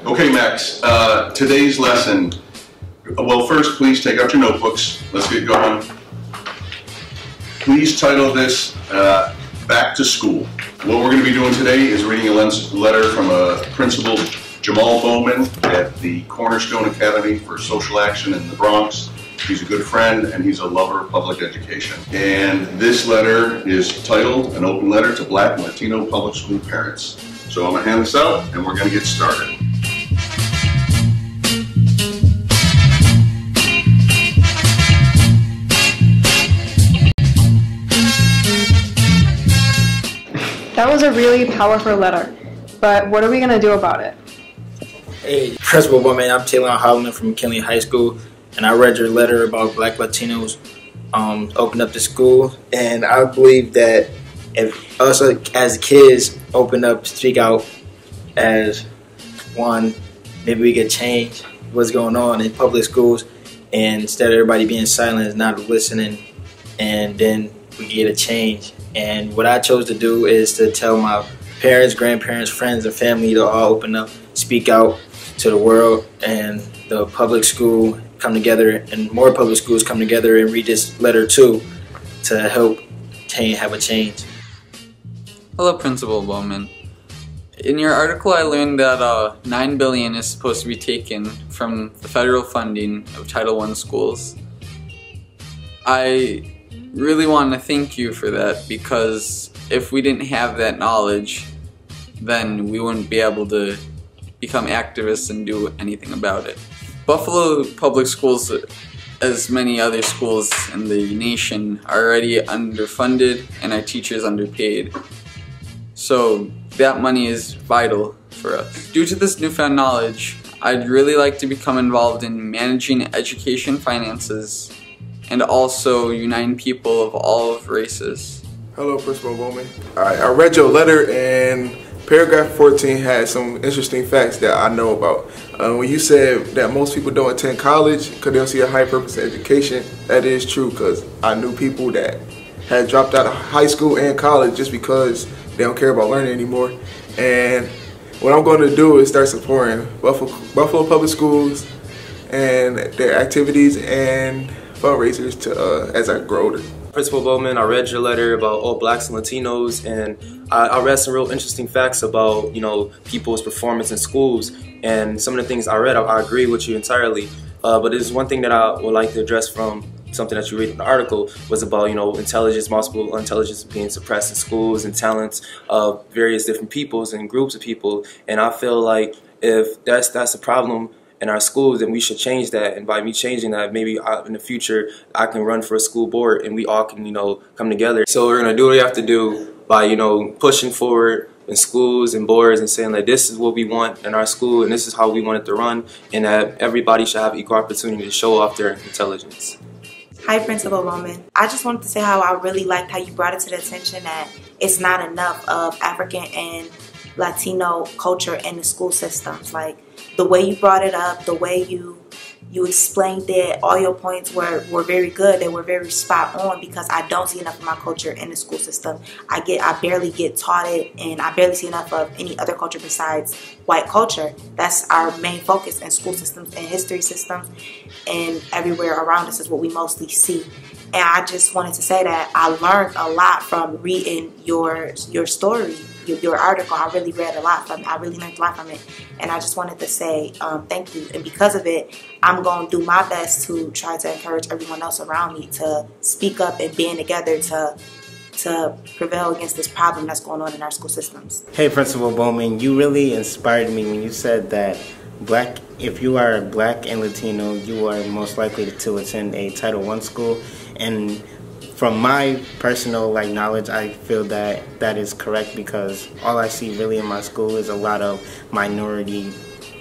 Okay, Max, today's lesson, well, first, please take out your notebooks. Let's get going. Please title this Back to School. What we're going to be doing today is reading a letter from Principal Bowman at the Cornerstone Academy for Social Action in the Bronx. He's a good friend and he's a lover of public education. And this letter is titled An Open Letter to Black and Latino Public School Parents. So I'm going to hand this out and we're going to get started. That was a really powerful letter, but what are we going to do about it? Hey, Principal Bowman, I'm Taylor Holloman from McKinley High School, and I read your letter about Black Latinos open up the school, and I believe that if us as kids open up, speak out as one, maybe we could change what's going on in public schools, and instead of everybody being silent and not listening, and then we get a change. And what I chose to do is to tell my parents, grandparents, friends, and family to all open up, speak out to the world, and the public school come together, and more public schools come together and read this letter too, to help have a change. Hello, Principal Bowman. In your article, I learned that $9 billion is supposed to be taken from the federal funding of Title I schools. I really want to thank you for that, because if we didn't have that knowledge, then we wouldn't be able to become activists and do anything about it. Buffalo Public Schools, as many other schools in the nation, are already underfunded and our teachers underpaid. So that money is vital for us. Due to this newfound knowledge, I'd really like to become involved in managing education finances and also uniting people of all races. Hello, Principal Bowman. I read your letter, and paragraph 14 had some interesting facts that I know about. When you said that most people don't attend college because they don't see a high purpose education, that is true, because I knew people that had dropped out of high school and college just because they don't care about learning anymore. And what I'm going to do is start supporting Buffalo Public Schools and their activities and fundraisers as I grow older. Principal Bowman, I read your letter about all blacks and Latinos, and I read some real interesting facts about, people's performance in schools, and some of the things I read, I agree with you entirely. But there's one thing that I would like to address from something that you read in the article was about, intelligence, multiple intelligence being suppressed in schools and talents of various different peoples and groups of people. And I feel like if that's a problem in our schools, then we should change that. And by me changing that, maybe in the future I can run for a school board and we all can, come together. So we're gonna do what we have to do by, pushing forward in schools and boards and saying like, this is what we want in our school and this is how we want it to run, and that everybody should have equal opportunity to show off their intelligence. Hi, Principal Bowman. I just wanted to say how I really liked how you brought it to the attention that it's not enough of African and Latino culture in the school systems. Like, the way you brought it up, the way you explained it, all your points were very good. They were very spot on, because I don't see enough of my culture in the school system. I barely get taught it, and I barely see enough of any other culture besides white culture. That's our main focus in school systems and history systems, and everywhere around us is what we mostly see. And I just wanted to say that I learned a lot from reading your story, your article. I really read a lot from it. I really learned a lot from it. And I just wanted to say thank you. And because of it, I'm going to do my best to try to encourage everyone else around me to speak up and band together to prevail against this problem that's going on in our school systems. Hey, Principal Bowman, you really inspired me when you said that if you are black and Latino, you are most likely to attend a Title I school. And from my personal knowledge, I feel that that is correct, because all I see really in my school is a lot of minority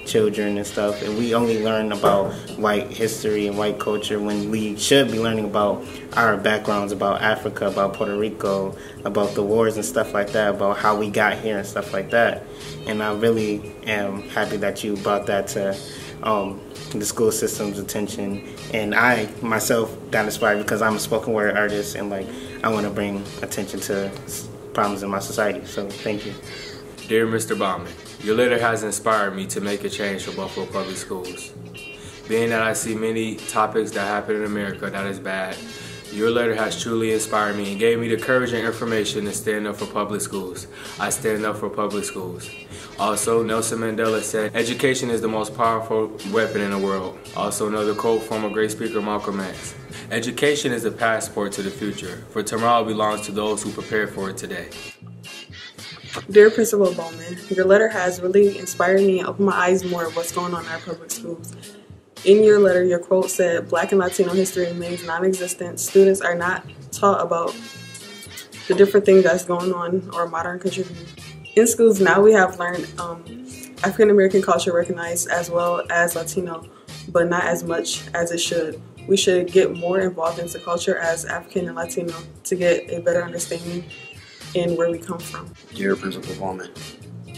children and stuff, and we only learn about white history and white culture when we should be learning about our backgrounds, about Africa, about Puerto Rico, about the wars and stuff like that, about how we got here and stuff like that. And I really am happy that you brought that to the school system's attention, and I myself got inspired because I'm a spoken word artist, and I want to bring attention to problems in my society. So thank you. Dear Mr. Bowman, your letter has inspired me to make a change for Buffalo Public Schools. Being that I see many topics that happen in America that is bad, your letter has truly inspired me and gave me the courage and information to stand up for public schools. I stand up for public schools. Also, Nelson Mandela said, education is the most powerful weapon in the world. Also, another quote from a great speaker, Malcolm X. Education is the passport to the future, for tomorrow belongs to those who prepare for it today. Dear Principal Bowman, your letter has really inspired me and opened my eyes more of what's going on in our public schools. In your letter, your quote said, Black and Latino history remains non-existent. Students are not taught about the different things that's going on or modern contributing. In schools now we have learned African American culture recognized as well as Latino, but not as much as it should. We should get more involved into culture as African and Latino to get a better understanding in where we come from. Dear Principal Bowman,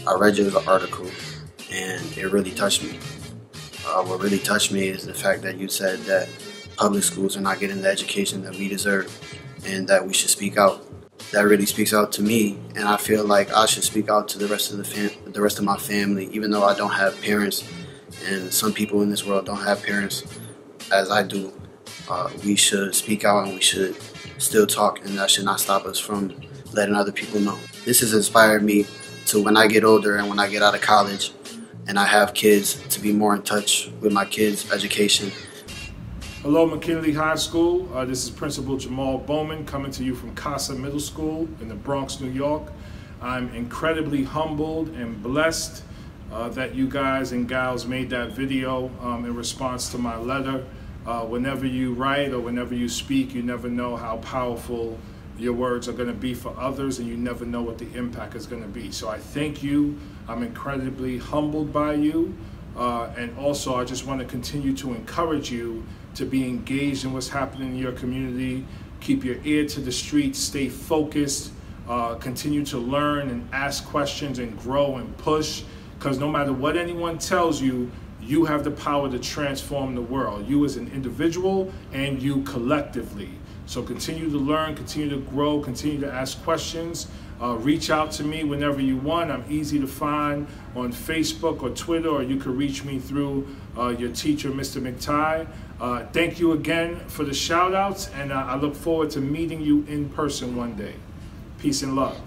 I read your article and it really touched me. What really touched me is the fact that you said that public schools are not getting the education that we deserve and that we should speak out. That really speaks out to me, and I feel like I should speak out to the rest of my family, even though I don't have parents, and some people in this world don't have parents as I do. We should speak out and we should still talk, and that should not stop us from letting other people know. This has inspired me to, when I get older and when I get out of college and I have kids, to be more in touch with my kids' education. Hello, McKinley High School. This is Principal Jamal Bowman coming to you from Casa Middle School in the Bronx, New York. I'm incredibly humbled and blessed that you guys and gals made that video in response to my letter. Whenever you write or whenever you speak, you never know how powerful your words are going to be for others, and you never know what the impact is going to be. So I thank you. I'm incredibly humbled by you. And also, I just want to continue to encourage you to be engaged in what's happening in your community. Keep your ear to the streets, stay focused, continue to learn and ask questions and grow and push, because no matter what anyone tells you, you have the power to transform the world, you as an individual and you collectively. So continue to learn, continue to grow, continue to ask questions. Reach out to me whenever you want. I'm easy to find on Facebook or Twitter, or you can reach me through your teacher, Mr. McTighe. Thank you again for the shout outs, and I look forward to meeting you in person one day. Peace and love.